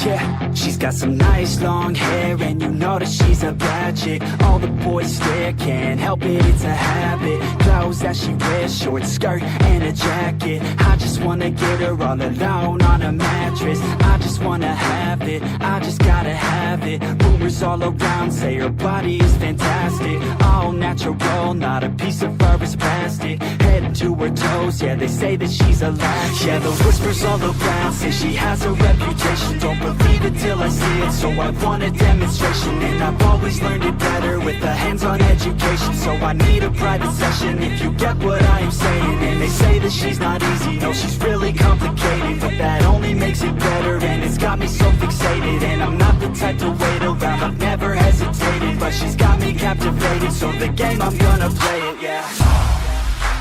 Yeah, she's got some nice long hair, and you know that she's a bad chick. All the boys stare, can't help it, it's a habit. Clothes that she wears, short skirt and a jacket. I just wanna get her all alone on a mattress. I just wanna have it, I just gotta have it. Rumors all around say her body is fantastic. All natural, not a piece of fur is plastic. Head to her toes, yeah, they say that she's a latch. Yeah, the whispers all around say she has a reputation. Don't believe it till I see it, so I want a demonstration. And I've always learned it better with a hands-on education. So I need a private session, if you get what I am saying. And they say that she's not easy, no, she's really complicated. But that only makes it better, and it's got me so fixated. And I'm not the type to wait around, I've never hesitated. But she's got me captivated, so the game, I'm gonna play it, yeah.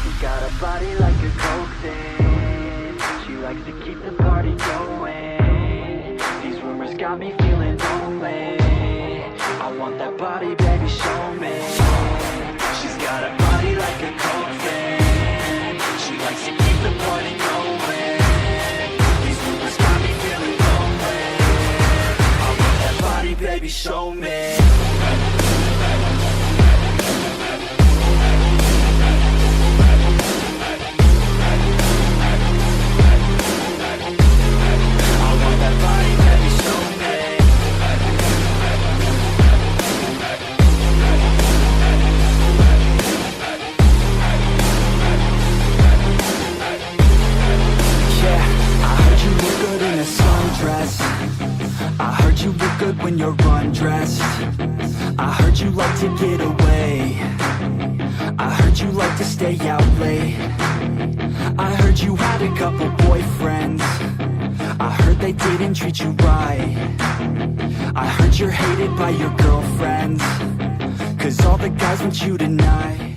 She got a body like a coke thing, she likes to keep the party going. These rumors got me feeling lonely, I want that body, baby, show me. She's got a body like a coke thing, she likes to keep the party going. These rumors got me feeling lonely, I want that body, baby, show me. I heard you look good when you're undressed. I heard you like to get away. I heard you like to stay out late. I heard you had a couple boyfriends. I heard they didn't treat you right. I heard you're hated by your girlfriends, 'cause all the guys want you tonight.